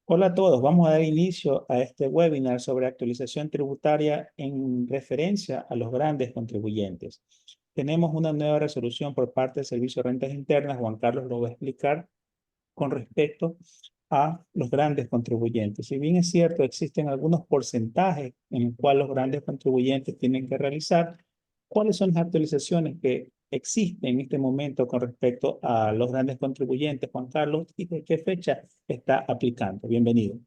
Hola a todos, vamos a dar inicio a este webinar sobre actualización tributaria en referencia a los grandes contribuyentes. Tenemos una nueva resolución por parte del Servicio de Rentas Internas. Juan Carlos lo va a explicar con respecto a los grandes contribuyentes. Si bien es cierto, existen algunos porcentajes en los cuales los grandes contribuyentes tienen que realizar, ¿cuáles son las actualizaciones que existen en este momento con respecto a los grandes contribuyentes, Juan Carlos, y de qué fecha está aplicando? Bienvenido.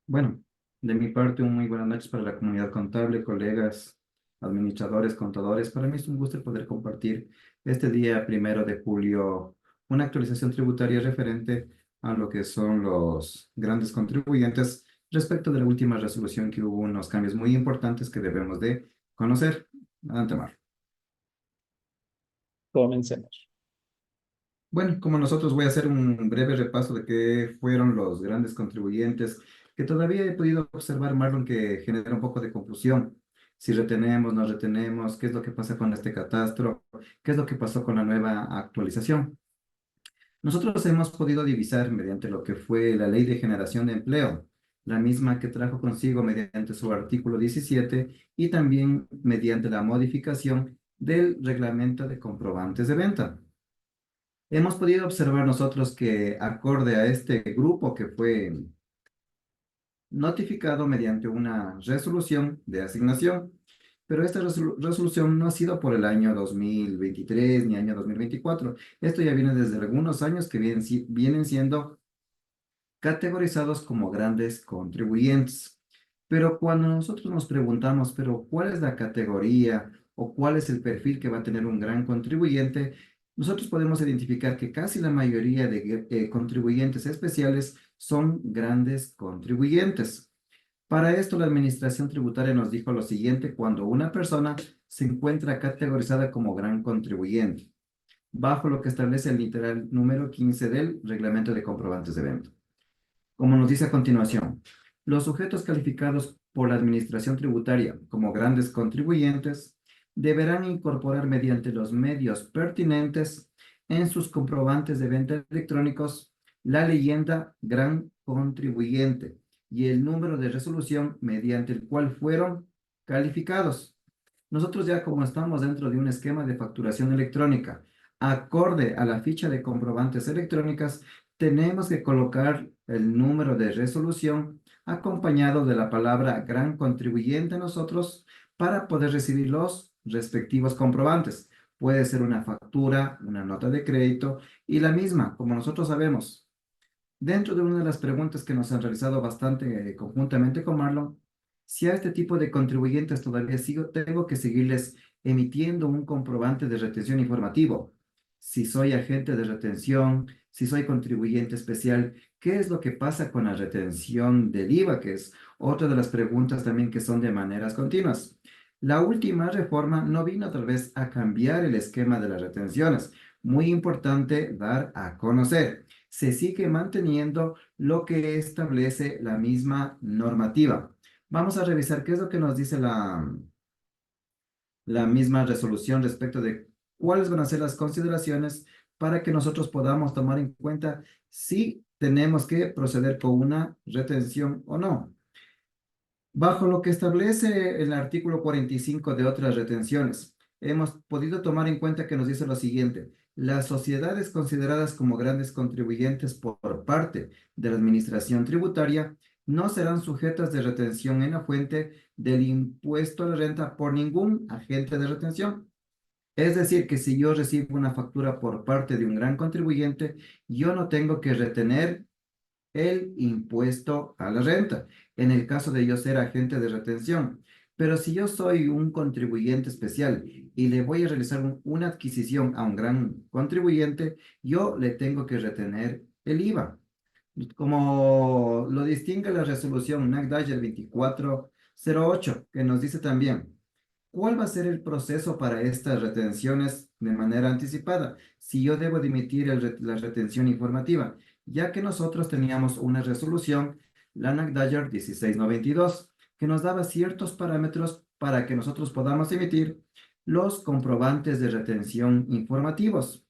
Bueno, de mi parte, un muy buenas noches para la comunidad contable, colegas, administradores, contadores. Para mí es un gusto poder compartir este día 1 de julio una actualización tributaria referente a lo que son los grandes contribuyentes respecto de la última resolución que hubo unos cambios muy importantes que debemos de conocer. Adelante, Mar. Comencemos. Bueno, como nosotros voy a hacer un breve repaso de qué fueron los grandes contribuyentes, que todavía he podido observar, Marlon, que genera un poco de confusión. Si retenemos, no retenemos, qué es lo que pasa con este catastro, qué es lo que pasó con la nueva actualización. Nosotros hemos podido divisar mediante lo que fue la Ley de Generación de Empleo, la misma que trajo consigo mediante su artículo 17 y también mediante la modificación del reglamento de comprobantes de venta. Hemos podido observar nosotros que acorde a este grupo que fue notificado mediante una resolución de asignación, pero esta resolución no ha sido por el año 2023 ni año 2024. Esto ya viene desde algunos años que vienen siendo categorizados como grandes contribuyentes. Pero cuando nosotros nos preguntamos, pero ¿cuál es la categoría o cuál es el perfil que va a tener un gran contribuyente? Nosotros podemos identificar que casi la mayoría de contribuyentes especiales son grandes contribuyentes. Para esto, la Administración Tributaria nos dijo lo siguiente cuando una persona se encuentra categorizada como gran contribuyente, bajo lo que establece el literal número 15 del Reglamento de Comprobantes de Venta. Como nos dice a continuación, los sujetos calificados por la Administración Tributaria como grandes contribuyentes deberán incorporar mediante los medios pertinentes en sus comprobantes de venta electrónicos la leyenda Gran Contribuyente y el número de resolución mediante el cual fueron calificados. Nosotros ya como estamos dentro de un esquema de facturación electrónica, acorde a la ficha de comprobantes electrónicas, tenemos que colocar el número de resolución acompañado de la palabra gran contribuyente nosotros para poder recibir los respectivos comprobantes. Puede ser una factura, una nota de crédito y la misma, como nosotros sabemos. Dentro de una de las preguntas que nos han realizado bastante conjuntamente con Marlon, si a este tipo de contribuyentes todavía tengo que seguirles emitiendo un comprobante de retención informativo. Si soy agente de retención, si soy contribuyente especial, ¿qué es lo que pasa con la retención del IVA? Que es otra de las preguntas también que son de maneras continuas. La última reforma no vino tal vez a cambiar el esquema de las retenciones. Muy importante dar a conocer, se sigue manteniendo lo que establece la misma normativa. Vamos a revisar qué es lo que nos dice la misma resolución respecto de cuáles van a ser las consideraciones para que nosotros podamos tomar en cuenta si tenemos que proceder con una retención o no. Bajo lo que establece el artículo 45 de otras retenciones, hemos podido tomar en cuenta que nos dice lo siguiente: las sociedades consideradas como grandes contribuyentes por parte de la Administración Tributaria no serán sujetas de retención en la fuente del impuesto a la renta por ningún agente de retención. Es decir, que si yo recibo una factura por parte de un gran contribuyente, yo no tengo que retener el impuesto a la renta, en el caso de yo ser agente de retención. Pero si yo soy un contribuyente especial y le voy a realizar una adquisición a un gran contribuyente, yo le tengo que retener el IVA. Como lo distingue la resolución NACDAYER 2408, que nos dice también, ¿cuál va a ser el proceso para estas retenciones de manera anticipada? Si yo debo de emitir la retención informativa, ya que nosotros teníamos una resolución, la NACDAYER 1692, que nos daba ciertos parámetros para que nosotros podamos emitir los comprobantes de retención informativos.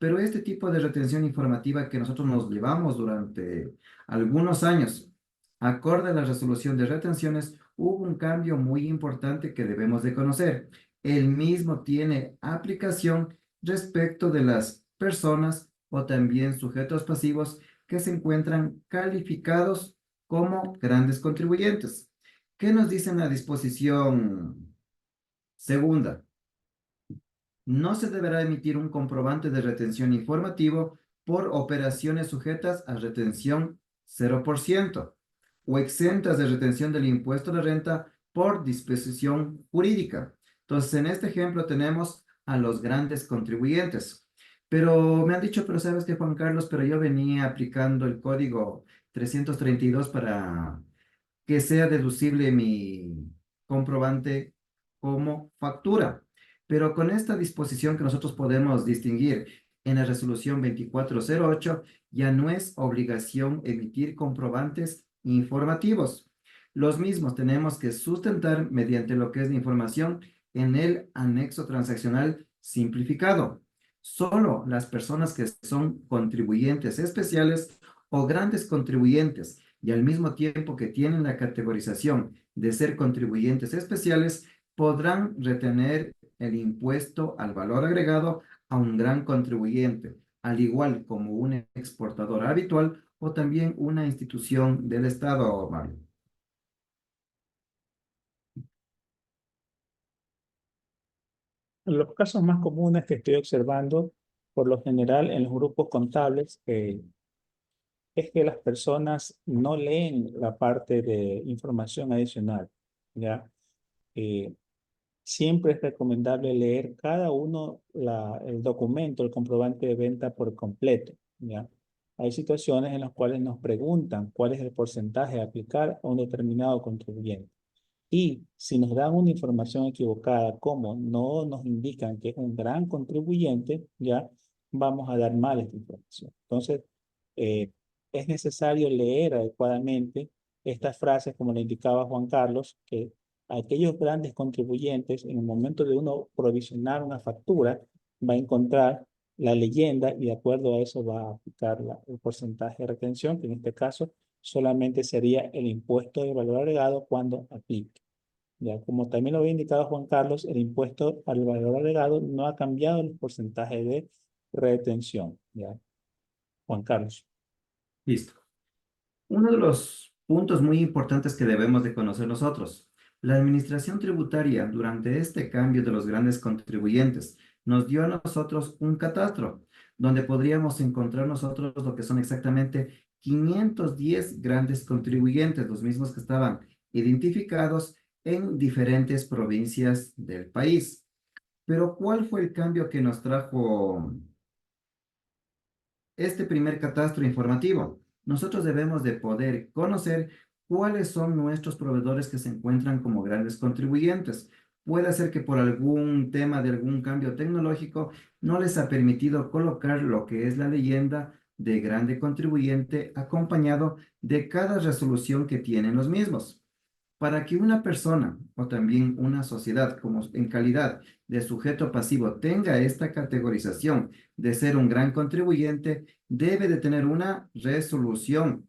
Pero este tipo de retención informativa que nosotros nos llevamos durante algunos años, acorde a la resolución de retenciones, hubo un cambio muy importante que debemos de conocer. El mismo tiene aplicación respecto de las personas o también sujetos pasivos que se encuentran calificados como grandes contribuyentes. ¿Qué nos dice en la disposición segunda? No se deberá emitir un comprobante de retención informativo por operaciones sujetas a retención 0% o exentas de retención del impuesto de renta por disposición jurídica. Entonces, en este ejemplo tenemos a los grandes contribuyentes. Pero me han dicho, pero sabes que Juan Carlos, pero yo venía aplicando el código 332 para que sea deducible mi comprobante como factura. Pero con esta disposición que nosotros podemos distinguir en la resolución 2408, ya no es obligación emitir comprobantes informativos. Los mismos tenemos que sustentar mediante lo que es la información en el anexo transaccional simplificado. Solo las personas que son contribuyentes especiales o grandes contribuyentes y al mismo tiempo que tienen la categorización de ser contribuyentes especiales, podrán retener el impuesto al valor agregado a un gran contribuyente, al igual como un exportador habitual o también una institución del Estado, Mario. Los casos más comunes que estoy observando, por lo general en los grupos contables, es que las personas no leen la parte de información adicional, ¿ya? Eh, Siempre es recomendable leer cada uno el documento, el comprobante de venta por completo, ¿ya? Hay situaciones en las cuales nos preguntan cuál es el porcentaje a aplicar a un determinado contribuyente. Y si nos dan una información equivocada, como no nos indican que es un gran contribuyente, ya vamos a dar mal esta información. Entonces, eh, es necesario leer adecuadamente estas frases, como le indicaba Juan Carlos, que aquellos grandes contribuyentes, en el momento de uno provisionar una factura, va a encontrar la leyenda y de acuerdo a eso va a aplicar el porcentaje de retención, que en este caso solamente sería el impuesto de valor agregado cuando aplique. Ya, como también lo había indicado Juan Carlos, el impuesto al valor agregado no ha cambiado el porcentaje de retención. Ya, Juan Carlos. Listo. Uno de los puntos muy importantes que debemos de conocer nosotros, la administración tributaria durante este cambio de los grandes contribuyentes nos dio a nosotros un catastro donde podríamos encontrar nosotros lo que son exactamente 510 grandes contribuyentes, los mismos que estaban identificados en diferentes provincias del país. Pero ¿cuál fue el cambio que nos trajo este primer catastro informativo? Nosotros debemos de poder conocer cuáles son nuestros proveedores que se encuentran como grandes contribuyentes. Puede ser que por algún tema de algún cambio tecnológico no les ha permitido colocar lo que es la leyenda de grande contribuyente acompañado de cada resolución que tienen los mismos. Para que una persona o también una sociedad como en calidad de sujeto pasivo tenga esta categorización de ser un gran contribuyente, debe de tener una resolución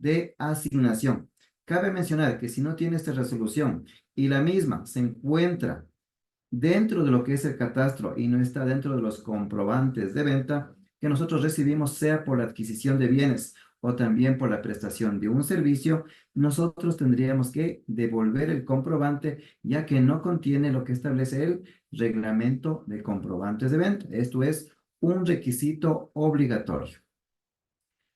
de asignación. Cabe mencionar que si no tiene esta resolución y la misma se encuentra dentro de lo que es el catastro y no está dentro de los comprobantes de venta que nosotros recibimos, sea por la adquisición de bienes o también por la prestación de un servicio, nosotros tendríamos que devolver el comprobante ya que no contiene lo que establece el reglamento de comprobantes de venta. Esto es un requisito obligatorio.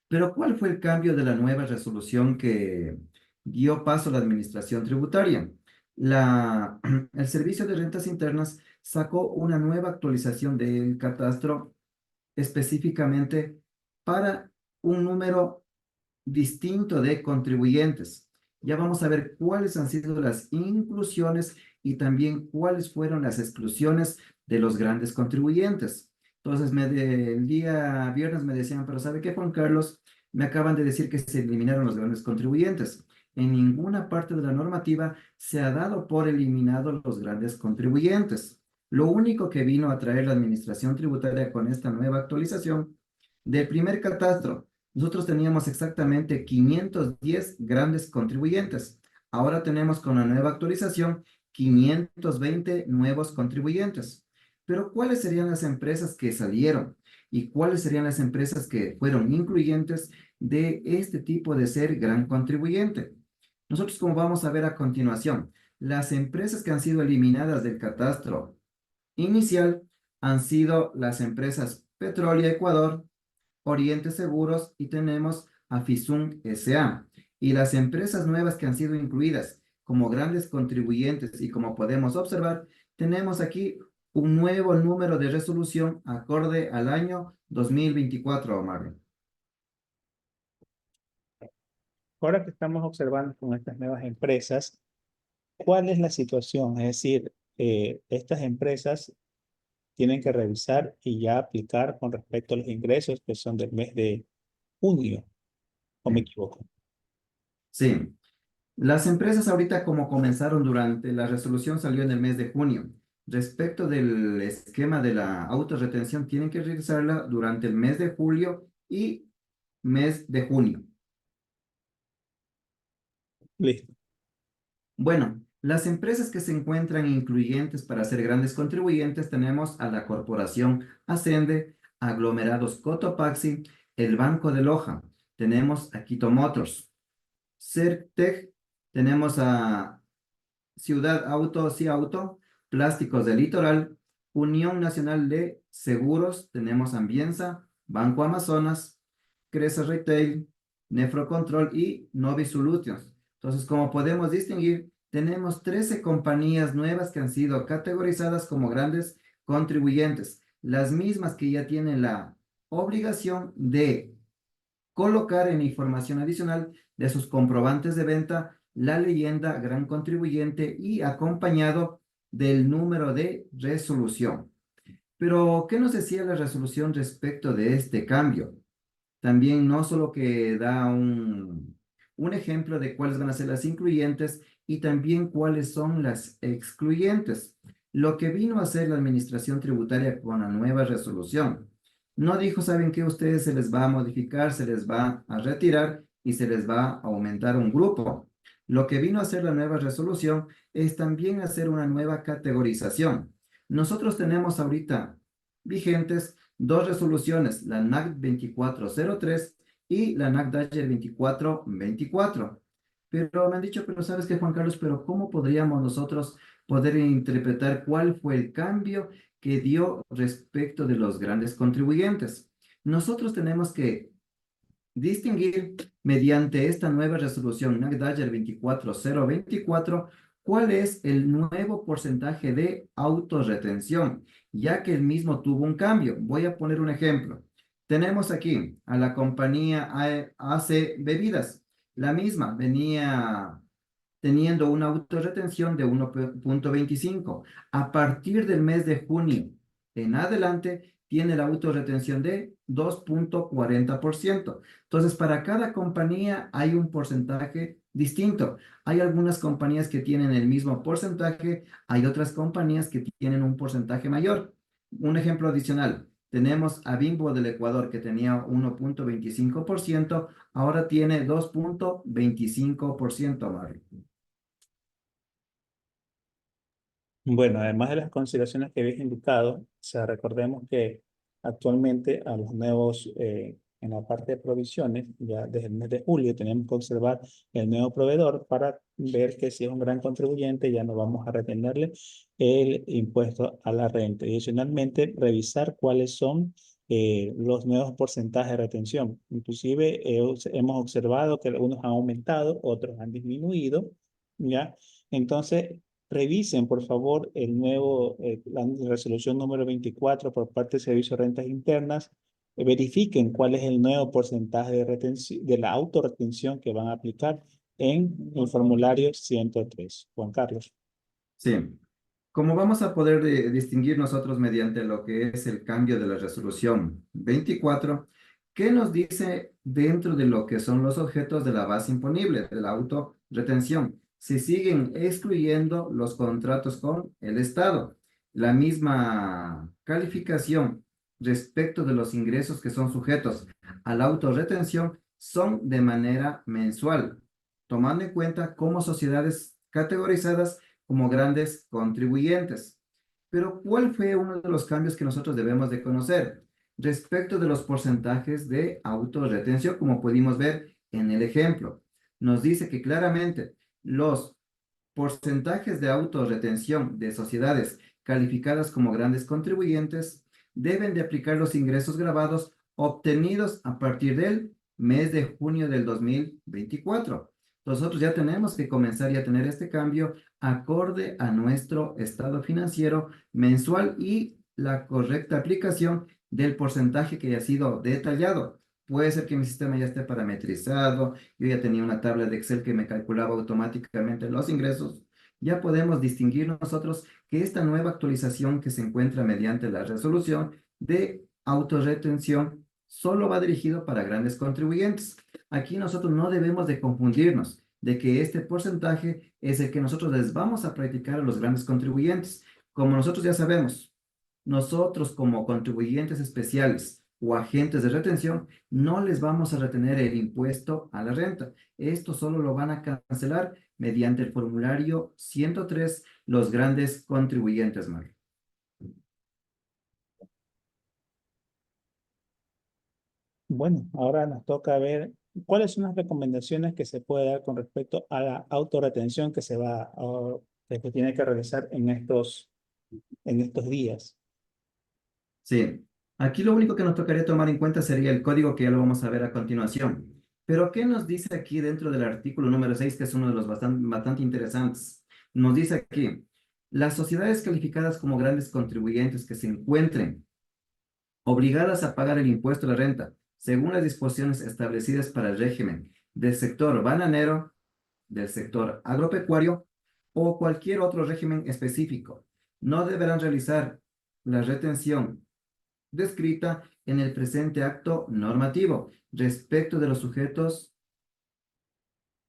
Pero ¿cuál fue el cambio de la nueva resolución que dio paso a la administración tributaria? El Servicio de Rentas Internas sacó una nueva actualización del catastro específicamente para un número distinto de contribuyentes. Ya vamos a ver cuáles han sido las inclusiones y también cuáles fueron las exclusiones de los grandes contribuyentes. Entonces, el día viernes me decían, pero ¿sabe qué, Juan Carlos? Me acaban de decir que se eliminaron los grandes contribuyentes. En ninguna parte de la normativa se ha dado por eliminado los grandes contribuyentes. Lo único que vino a traer la administración tributaria con esta nueva actualización del primer catastro, nosotros teníamos exactamente 510 grandes contribuyentes. Ahora tenemos con la nueva actualización 520 nuevos contribuyentes. Pero ¿cuáles serían las empresas que salieron? ¿Y cuáles serían las empresas que fueron incluyentes de este tipo de ser gran contribuyente? Nosotros, como vamos a ver a continuación, las empresas que han sido eliminadas del catastro inicial han sido las empresas Petrolia Ecuador, Oriente Seguros y tenemos a Fisun S.A. Y las empresas nuevas que han sido incluidas como grandes contribuyentes y como podemos observar, tenemos aquí un nuevo número de resolución acorde al año 2024, Omar. Ahora que estamos observando con estas nuevas empresas, ¿cuál es la situación? Es decir, estas empresas tienen que revisar y ya aplicar con respecto a los ingresos que son del mes de junio, ¿o me Sí. equivoco? Sí. Las empresas ahorita como comenzaron durante, la resolución salió en el mes de junio. Respecto del esquema de la autorretención, tienen que realizarla durante el mes de julio y mes de junio. Listo. Bueno, las empresas que se encuentran incluyentes para ser grandes contribuyentes tenemos a la Corporación Ascende, Aglomerados Cotopaxi, el Banco de Loja, tenemos a Quito Motors, Certec, tenemos a Ciudad Auto, sí Auto, Plásticos del Litoral, Unión Nacional de Seguros, tenemos Ambienza, Banco Amazonas, Cresa Retail, Nefrocontrol y Novi Solutions. Entonces, como podemos distinguir, tenemos 13 compañías nuevas que han sido categorizadas como grandes contribuyentes, las mismas que ya tienen la obligación de colocar en información adicional de sus comprobantes de venta la leyenda gran contribuyente y acompañado del número de resolución. Pero, ¿qué nos decía la resolución respecto de este cambio? También no solo que da un ejemplo de cuáles van a ser las incluyentes y también cuáles son las excluyentes. Lo que vino a hacer la administración tributaria con la nueva resolución. No dijo, ¿saben qué? Ustedes se les va a modificar, se les va a retirar y se les va a aumentar un grupo. Lo que vino a hacer la nueva resolución es también hacer una nueva categorización. Nosotros tenemos ahorita vigentes dos resoluciones, la NAC 2403 y la NAC Dodge 2424. Pero me han dicho, pero sabes qué, Juan Carlos, pero ¿cómo podríamos nosotros poder interpretar cuál fue el cambio que dio respecto de los grandes contribuyentes? Nosotros tenemos que distinguir mediante esta nueva resolución NACDAYER 24024 cuál es el nuevo porcentaje de autorretención, ya que el mismo tuvo un cambio. Voy a poner un ejemplo. Tenemos aquí a la compañía AC Bebidas. La misma venía teniendo una autorretención de 1.25. A partir del mes de junio en adelante, tiene la autorretención de 2.40%. Entonces, para cada compañía hay un porcentaje distinto. Hay algunas compañías que tienen el mismo porcentaje, hay otras compañías que tienen un porcentaje mayor. Un ejemplo adicional, tenemos a Bimbo del Ecuador que tenía 1.25%, ahora tiene 2.25%, Mario. Bueno, además de las consideraciones que habéis indicado, o sea, recordemos que actualmente a los nuevos, en la parte de provisiones, ya desde el mes de julio tenemos que observar el nuevo proveedor para ver que si es un gran contribuyente ya no vamos a retenerle el impuesto a la renta. Y adicionalmente, revisar cuáles son los nuevos porcentajes de retención. Inclusive hemos observado que algunos han aumentado, otros han disminuido, ¿ya? Entonces, revisen, por favor, la resolución número 24 por parte del Servicio de Rentas Internas. Verifiquen cuál es el nuevo porcentaje de retención, de la autorretención que van a aplicar en el formulario 103. Juan Carlos. Sí. Como vamos a poder distinguir nosotros mediante lo que es el cambio de la resolución 24, ¿qué nos dice dentro de lo que son los objetos de la base imponible, de la autorretención? Se siguen excluyendo los contratos con el Estado. la misma calificación respecto de los ingresos que son sujetos a la autorretención son de manera mensual, tomando en cuenta como sociedades categorizadas como grandes contribuyentes. Pero, ¿cuál fue uno de los cambios que nosotros debemos de conocer? Respecto de los porcentajes de autorretención, como pudimos ver en el ejemplo, nos dice que claramente los porcentajes de autorretención de sociedades calificadas como grandes contribuyentes deben de aplicar los ingresos grabados obtenidos a partir del mes de junio del 2024. Nosotros ya tenemos que comenzar ya a tener este cambio acorde a nuestro estado financiero mensual y la correcta aplicación del porcentaje que ya ha sido detallado. Puede ser que mi sistema ya esté parametrizado, yo ya tenía una tabla de Excel que me calculaba automáticamente los ingresos. Ya podemos distinguir nosotros que esta nueva actualización que se encuentra mediante la resolución de autorretención solo va dirigido para grandes contribuyentes. Aquí nosotros no debemos de confundirnos de que este porcentaje es el que nosotros les vamos a practicar a los grandes contribuyentes. Como nosotros ya sabemos, nosotros como contribuyentes especiales o agentes de retención, no les vamos a retener el impuesto a la renta. Esto solo lo van a cancelar mediante el formulario 103 los grandes contribuyentes, Mario. Bueno, ahora nos toca ver cuáles son las recomendaciones que se puede dar con respecto a la autorretención que se va a, que tiene que realizar en estos días. Sí, aquí lo único que nos tocaría tomar en cuenta sería el código que ya lo vamos a ver a continuación. Pero, ¿qué nos dice aquí dentro del artículo número 6, que es uno de los bastante interesantes? Nos dice aquí, las sociedades calificadas como grandes contribuyentes que se encuentren obligadas a pagar el impuesto a la renta, según las disposiciones establecidas para el régimen del sector bananero, del sector agropecuario o cualquier otro régimen específico, no deberán realizar la retención descrita en el presente acto normativo respecto de los sujetos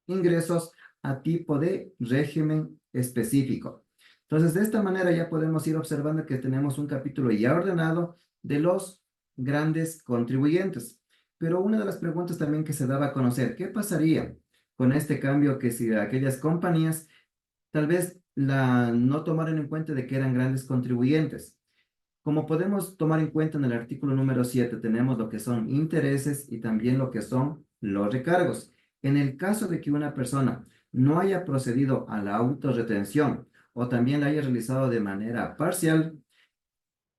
ingresos a tipo de régimen específico. Entonces, de esta manera ya podemos ir observando que tenemos un capítulo ya ordenado de los grandes contribuyentes. Pero una de las preguntas también que se daba a conocer, ¿qué pasaría con este cambio que si aquellas compañías tal vez no tomaran en cuenta de que eran grandes contribuyentes? Como podemos tomar en cuenta en el artículo número 7, tenemos lo que son intereses y también lo que son los recargos. En el caso de que una persona no haya procedido a la autorretención o también la haya realizado de manera parcial,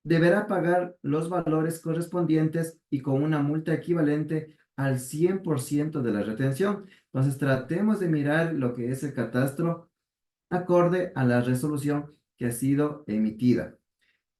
deberá pagar los valores correspondientes y con una multa equivalente al 100% de la retención. Entonces, tratemos de mirar lo que es el catastro acorde a la resolución que ha sido emitida.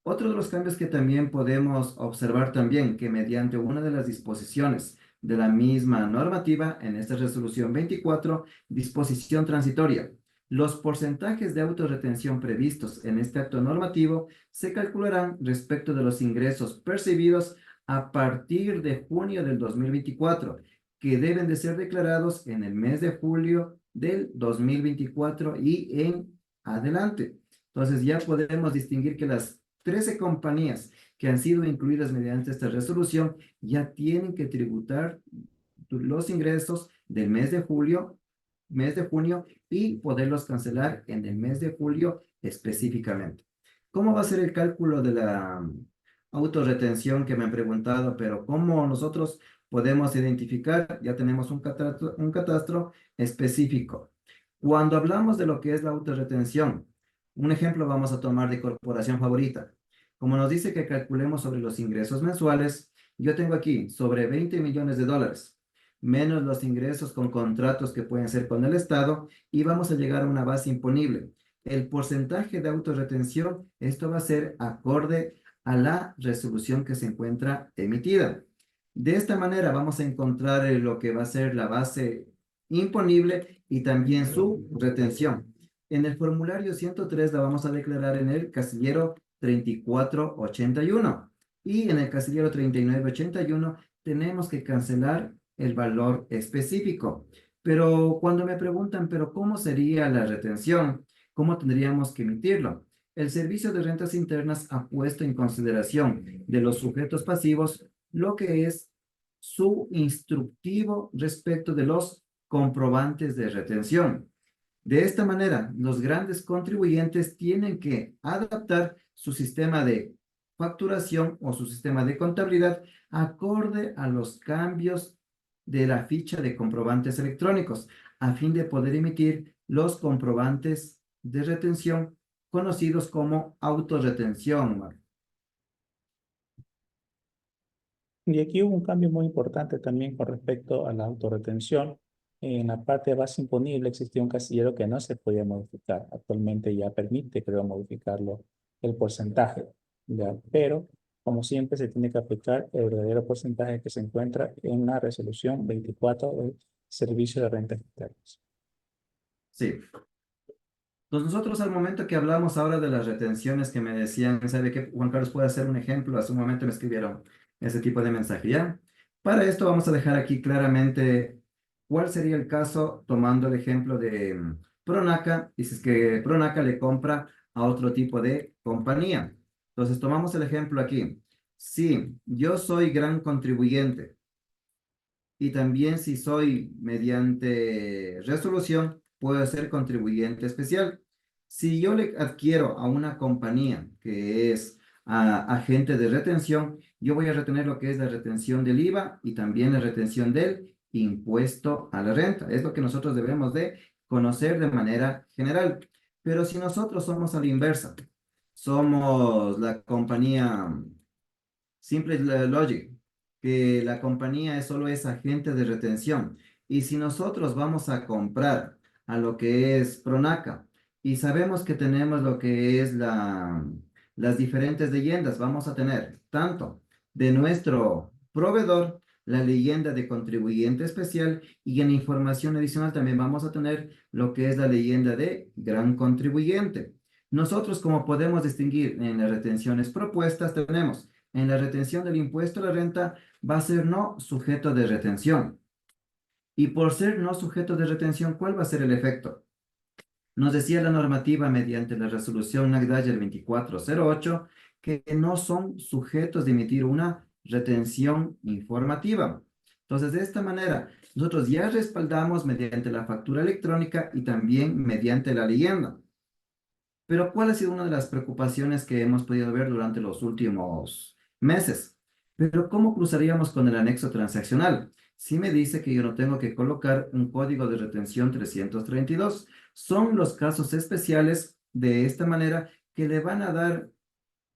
Otro de los cambios que también podemos observar también que mediante una de las disposiciones de la misma normativa, en esta resolución 24, disposición transitoria, los porcentajes de autorretención previstos en este acto normativo se calcularán respecto de los ingresos percibidos a partir de junio del 2024, que deben de ser declarados en el mes de julio del 2024 y en adelante. Entonces ya podemos distinguir que las 13 compañías que han sido incluidas mediante esta resolución ya tienen que tributar los ingresos del mes de junio y poderlos cancelar en el mes de julio específicamente. ¿Cómo va a ser el cálculo de la autorretención que me han preguntado? Pero ¿cómo nosotros podemos identificar? Ya tenemos un catastro específico. Cuando hablamos de lo que es la autorretención, un ejemplo vamos a tomar de corporación favorita. Como nos dice que calculemos sobre los ingresos mensuales, yo tengo aquí sobre 20 millones de dólares, menos los ingresos con contratos que pueden ser con el Estado, y vamos a llegar a una base imponible. El porcentaje de autorretención, esto va a ser acorde a la resolución que se encuentra emitida. De esta manera vamos a encontrar lo que va a ser la base imponible y también su retención. En el formulario 103 la vamos a declarar en el casillero 3481 y en el casillero 3981 tenemos que cancelar el valor específico. Pero cuando me preguntan, ¿pero cómo sería la retención? ¿Cómo tendríamos que emitirlo? el Servicio de Rentas Internas ha puesto en consideración de los sujetos pasivos lo que es su instructivo respecto de los comprobantes de retención. De esta manera, los grandes contribuyentes tienen que adaptar su sistema de facturación o su sistema de contabilidad acorde a los cambios de la ficha de comprobantes electrónicos, a fin de poder emitir los comprobantes de retención conocidos como autorretención, Marco. Y aquí hubo un cambio muy importante también con respecto a la autorretención. En la parte de base imponible existía un casillero que no se podía modificar. Actualmente ya permite, creo, modificarlo el porcentaje, ¿ya? Pero, como siempre, se tiene que aplicar el verdadero porcentaje que se encuentra en la resolución 24 del Servicio de Rentas Internas. Sí. Entonces nosotros al momento que hablamos ahora de las retenciones que me decían, ¿sabe qué? Juan Carlos puede hacer un ejemplo? Hace un momento me escribieron ese tipo de mensaje, ¿ya? Para esto vamos a dejar aquí claramente cuál sería el caso tomando el ejemplo de Pronaca, y si es que Pronaca le compra a otro tipo de compañía. Entonces tomamos el ejemplo aquí. Si yo soy gran contribuyente y también si soy mediante resolución, puedo ser contribuyente especial. Si yo le adquiero a una compañía que es agente de retención, yo voy a retener lo que es la retención del IVA y también la retención del impuesto a la renta. Es lo que nosotros debemos de conocer de manera general. Pero si nosotros somos a la inversa, somos la compañía Simple Logic, que la compañía solo es agente de retención. Y si nosotros vamos a comprar a lo que es Pronaca y sabemos que tenemos lo que es las diferentes leyendas, vamos a tener tanto de nuestro proveedor, la leyenda de contribuyente especial, y en información adicional también vamos a tener lo que es la leyenda de gran contribuyente. Nosotros, como podemos distinguir en las retenciones propuestas, tenemos en la retención del impuesto a la renta va a ser no sujeto de retención. Y por ser no sujeto de retención, ¿cuál va a ser el efecto? Nos decía la normativa mediante la resolución NACDAYER 2408 que no son sujetos de emitir una retención informativa. Entonces, de esta manera, nosotros ya respaldamos mediante la factura electrónica y también mediante la leyenda. Pero ¿cuál ha sido una de las preocupaciones que hemos podido ver durante los últimos meses? Pero ¿cómo cruzaríamos con el anexo transaccional? Si me dice que yo no tengo que colocar un código de retención 332, son los casos especiales de esta manera que le van a dar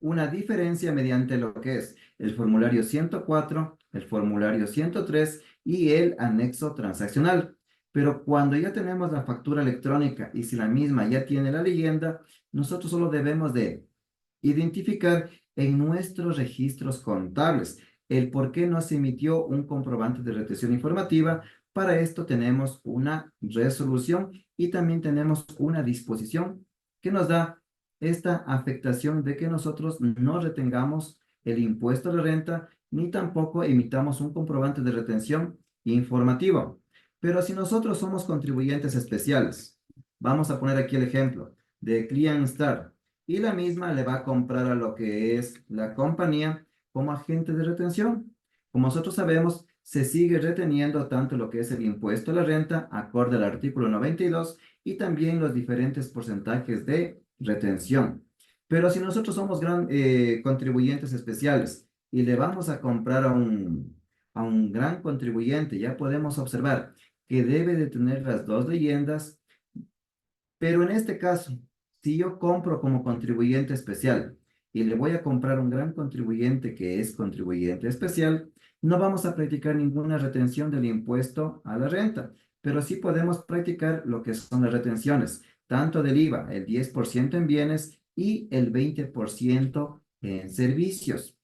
una diferencia mediante lo que es el formulario 104, el formulario 103 y el anexo transaccional. Pero cuando ya tenemos la factura electrónica y si la misma ya tiene la leyenda, nosotros solo debemos de identificar en nuestros registros contables el por qué no se emitió un comprobante de retención informativa. Para esto tenemos una resolución y también tenemos una disposición que nos da esta afectación de que nosotros no retengamos el impuesto a la renta ni tampoco emitamos un comprobante de retención informativo. Pero si nosotros somos contribuyentes especiales, vamos a poner aquí el ejemplo de ClientStar, y la misma le va a comprar a lo que es la compañía como agente de retención. Como nosotros sabemos, se sigue reteniendo tanto lo que es el impuesto a la renta, acorde al artículo 92, y también los diferentes porcentajes de retención. Pero si nosotros somos contribuyentes especiales y le vamos a comprar a un gran contribuyente, ya podemos observar que debe de tener las dos leyendas, pero en este caso, si yo compro como contribuyente especial y le voy a comprar un gran contribuyente que es contribuyente especial, no vamos a practicar ninguna retención del impuesto a la renta, pero sí podemos practicar lo que son las retenciones, tanto del IVA, el 10% en bienes y el 20% en servicios.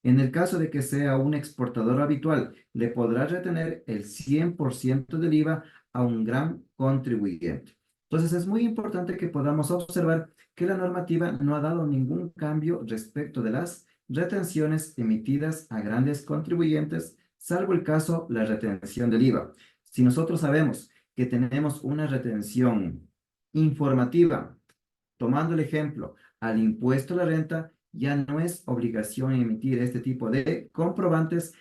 En el caso de que sea un exportador habitual, le podrá retener el 100% del IVA a un gran contribuyente. Entonces es muy importante que podamos observar que la normativa no ha dado ningún cambio respecto de las retenciones emitidas a grandes contribuyentes, salvo el caso la retención del IVA. Si nosotros sabemos que tenemos una retención informativa, tomando el ejemplo, al impuesto a la renta, ya no es obligación emitir este tipo de comprobantes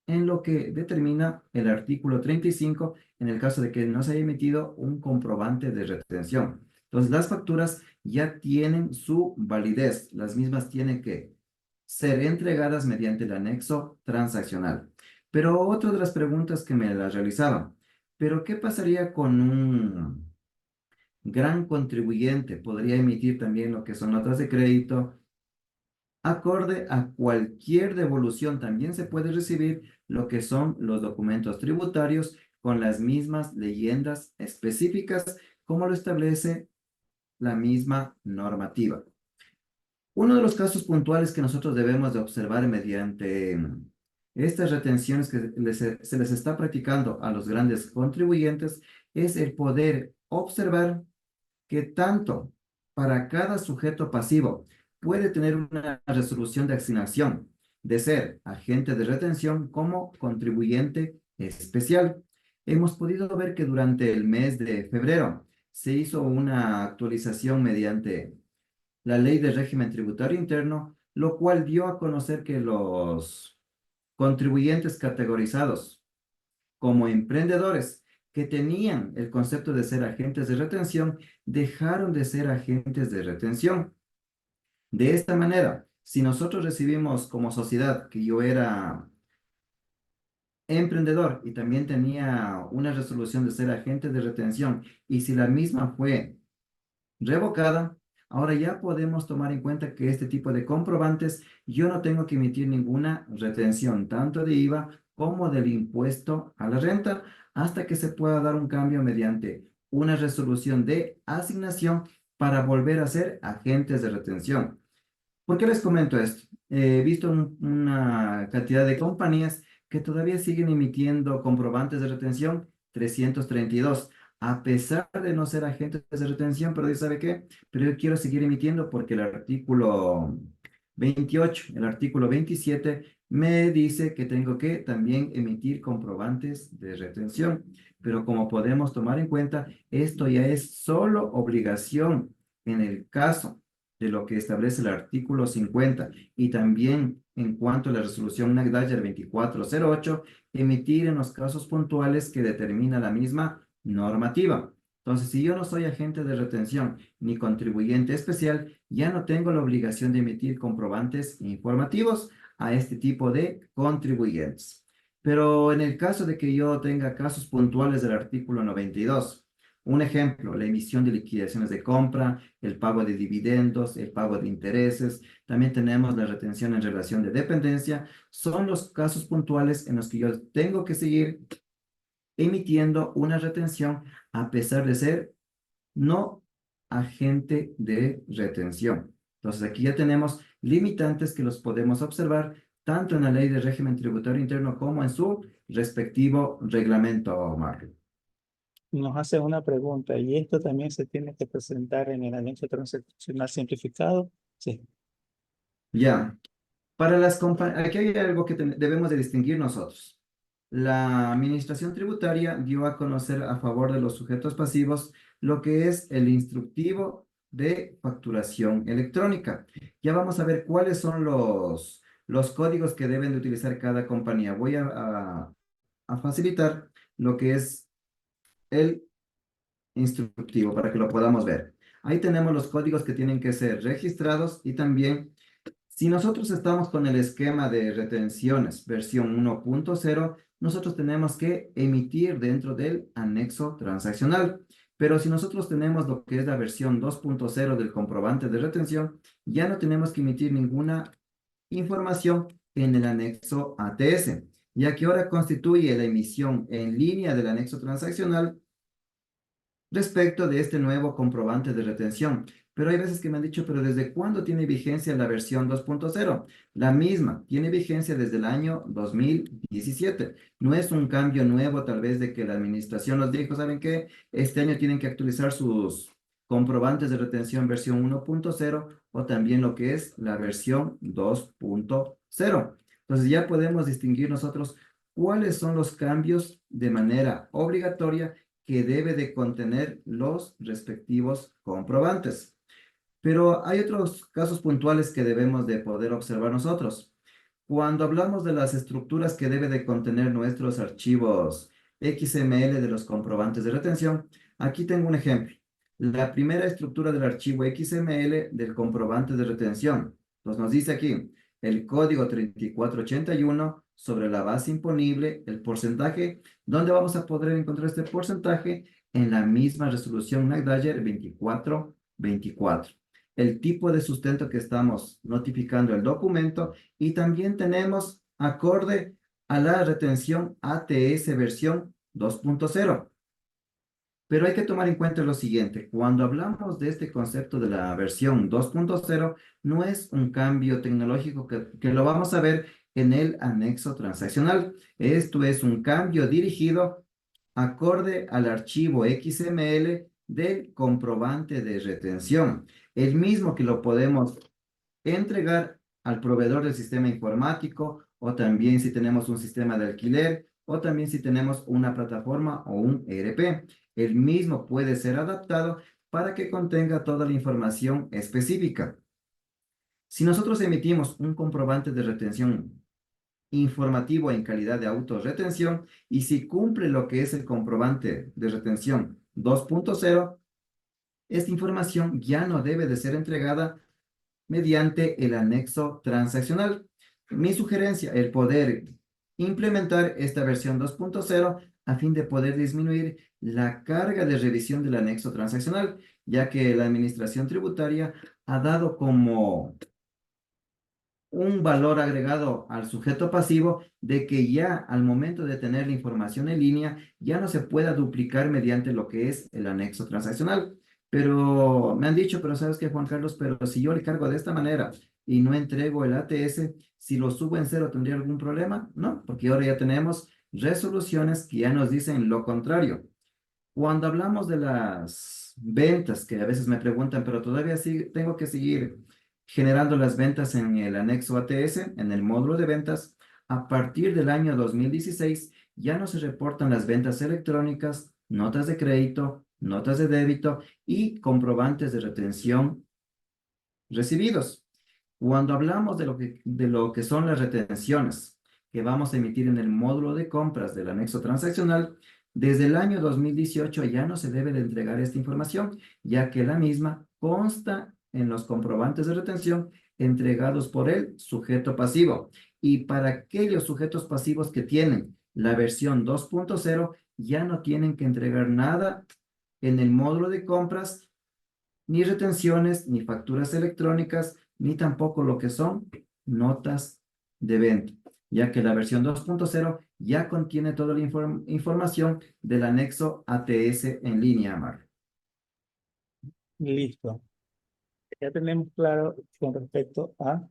en lo que determina el artículo 35 en el caso de que no se haya emitido un comprobante de retención. Entonces, las facturas ya tienen su validez. Las mismas tienen que ser entregadas mediante el anexo transaccional. Pero otra de las preguntas que me las realizaban, ¿pero qué pasaría con un gran contribuyente? ¿Podría emitir también lo que son notas de crédito? Acorde a cualquier devolución, también se puede recibir lo que son los documentos tributarios con las mismas leyendas específicas como lo establece la misma normativa. Uno de los casos puntuales que nosotros debemos de observar mediante estas retenciones que se les está practicando a los grandes contribuyentes es el poder observar que tanto para cada sujeto pasivo puede tener una resolución de asignación de ser agente de retención como contribuyente especial. Hemos podido ver que durante el mes de febrero se hizo una actualización mediante la Ley de Régimen Tributario Interno, lo cual dio a conocer que los contribuyentes categorizados como emprendedores que tenían el concepto de ser agentes de retención, dejaron de ser agentes de retención. De esta manera, si nosotros recibimos como sociedad que yo era emprendedor y también tenía una resolución de ser agente de retención, y si la misma fue revocada, ahora ya podemos tomar en cuenta que este tipo de comprobantes yo no tengo que emitir ninguna retención, tanto de IVA como del impuesto a la renta, hasta que se pueda dar un cambio mediante una resolución de asignación para volver a ser agentes de retención. ¿Por qué les comento esto? He visto una cantidad de compañías que todavía siguen emitiendo comprobantes de retención 332, a pesar de no ser agentes de retención, pero ¿sabe qué? Pero yo quiero seguir emitiendo porque el artículo 28, el artículo 27 me dice que tengo que también emitir comprobantes de retención. Pero como podemos tomar en cuenta, esto ya es solo obligación en el caso de lo que establece el artículo 50 y también en cuanto a la resolución NACDAYER 2408, emitir en los casos puntuales que determina la misma normativa. Entonces, si yo no soy agente de retención ni contribuyente especial, ya no tengo la obligación de emitir comprobantes informativos a este tipo de contribuyentes. Pero en el caso de que yo tenga casos puntuales del artículo 92, un ejemplo, la emisión de liquidaciones de compra, el pago de dividendos, el pago de intereses, también tenemos la retención en relación de dependencia, son los casos puntuales en los que yo tengo que seguir emitiendo una retención a pesar de ser no agente de retención. Entonces aquí ya tenemos limitantes que los podemos observar tanto en la Ley de Régimen Tributario Interno como en su respectivo reglamento, Marlon. Nos hace una pregunta, ¿y esto también se tiene que presentar en el anexo transaccional simplificado? Sí. Ya, para las compañías, aquí hay algo que debemos de distinguir nosotros. La Administración Tributaria dio a conocer a favor de los sujetos pasivos lo que es el instructivo de facturación electrónica. Ya vamos a ver cuáles son los códigos que deben de utilizar cada compañía. Voy a facilitar lo que es el instructivo para que lo podamos ver. Ahí tenemos los códigos que tienen que ser registrados y también si nosotros estamos con el esquema de retenciones versión 1.0, nosotros tenemos que emitir dentro del anexo transaccional. Pero si nosotros tenemos lo que es la versión 2.0 del comprobante de retención, ya no tenemos que emitir ninguna información en el anexo ATS, ya que ahora constituye la emisión en línea del anexo transaccional respecto de este nuevo comprobante de retención. Pero hay veces que me han dicho, pero ¿desde cuándo tiene vigencia la versión 2.0? La misma tiene vigencia desde el año 2017. No es un cambio nuevo, tal vez de que la administración nos dijo, ¿saben qué? Este año tienen que actualizar sus comprobantes de retención versión 1.0 o también lo que es la versión 2.0. Entonces ya podemos distinguir nosotros cuáles son los cambios de manera obligatoria que debe de contener los respectivos comprobantes. Pero hay otros casos puntuales que debemos de poder observar nosotros. Cuando hablamos de las estructuras que debe de contener nuestros archivos XML de los comprobantes de retención, aquí tengo un ejemplo. La primera estructura del archivo XML del comprobante de retención. Entonces nos dice aquí el código 3481 sobre la base imponible, el porcentaje, ¿dónde vamos a poder encontrar este porcentaje? En la misma resolución NACDAYER 2424, el tipo de sustento que estamos notificando el documento, y también tenemos acorde a la retención ATS versión 2.0. Pero hay que tomar en cuenta lo siguiente: cuando hablamos de este concepto de la versión 2.0, no es un cambio tecnológico que lo vamos a ver en el anexo transaccional. Esto es un cambio dirigido acorde al archivo XML del comprobante de retención, el mismo que lo podemos entregar al proveedor del sistema informático, o también si tenemos un sistema de alquiler, o también si tenemos una plataforma o un ERP. El mismo puede ser adaptado para que contenga toda la información específica. Si nosotros emitimos un comprobante de retención informativo en calidad de autorretención, y si cumple lo que es el comprobante de retención 2.0, esta información ya no debe de ser entregada mediante el anexo transaccional. Mi sugerencia, el poder implementar esta versión 2.0 a fin de poder disminuir la carga de revisión del anexo transaccional, ya que la administración tributaria ha dado como un valor agregado al sujeto pasivo de que ya al momento de tener la información en línea ya no se pueda duplicar mediante lo que es el anexo transaccional. Pero me han dicho, pero ¿sabes qué, Juan Carlos? Pero si yo le cargo de esta manera y no entrego el ATS, si lo subo en cero, ¿tendría algún problema? No, porque ahora ya tenemos resoluciones que ya nos dicen lo contrario. Cuando hablamos de las ventas, que a veces me preguntan, pero todavía sí tengo que seguir generando las ventas en el anexo ATS, en el módulo de ventas, a partir del año 2016 ya no se reportan las ventas electrónicas, notas de crédito, notas de débito y comprobantes de retención recibidos. Cuando hablamos de lo que son las retenciones que vamos a emitir en el módulo de compras del anexo transaccional, desde el año 2018 ya no se debe de entregar esta información, ya que la misma consta en los comprobantes de retención entregados por el sujeto pasivo. Y para aquellos sujetos pasivos que tienen la versión 2.0, ya no tienen que entregar nada en el módulo de compras, ni retenciones, ni facturas electrónicas, ni tampoco lo que son notas de venta, ya que la versión 2.0 ya contiene toda la información del anexo ATS en línea, Mar. Listo. Ya tenemos claro con respecto a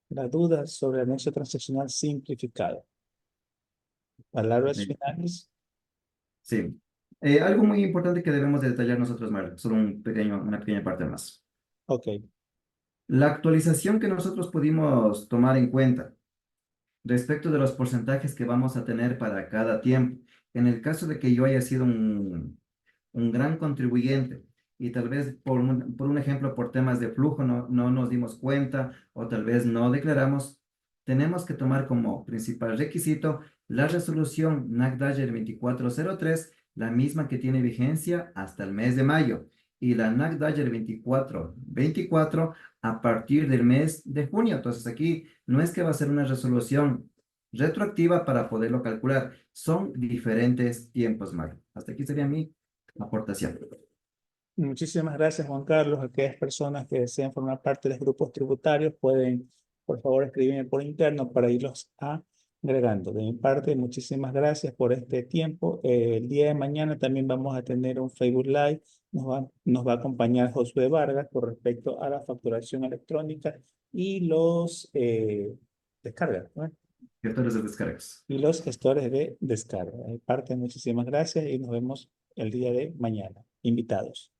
las dudas sobre el anexo transaccional simplificado. Palabras finales. Sí. Algo muy importante que debemos de detallar nosotros, Mar, solo una pequeña parte más. Ok. La actualización que nosotros pudimos tomar en cuenta respecto de los porcentajes que vamos a tener para cada tiempo. En el caso de que yo haya sido un gran contribuyente y tal vez por un ejemplo, por temas de flujo no nos dimos cuenta, o tal vez no declaramos, tenemos que tomar como principal requisito la resolución NACDAYER 2403, la misma que tiene vigencia hasta el mes de mayo, y la NACDAYER 2424 a partir del mes de junio. Entonces aquí no es que va a ser una resolución retroactiva para poderlo calcular, son diferentes tiempos, Mario. Hasta aquí sería mi aportación. Muchísimas gracias, Juan Carlos. Aquellas personas que deseen formar parte de los grupos tributarios pueden, por favor, escribirme por interno para irlos agregando. De mi parte, muchísimas gracias por este tiempo. El día de mañana también vamos a tener un Facebook Live. Nos va a acompañar Josué Vargas con respecto a la facturación electrónica y los descargas, ¿no? Gestores de descargas. Y los gestores de descarga. De mi parte, muchísimas gracias y nos vemos el día de mañana. Invitados.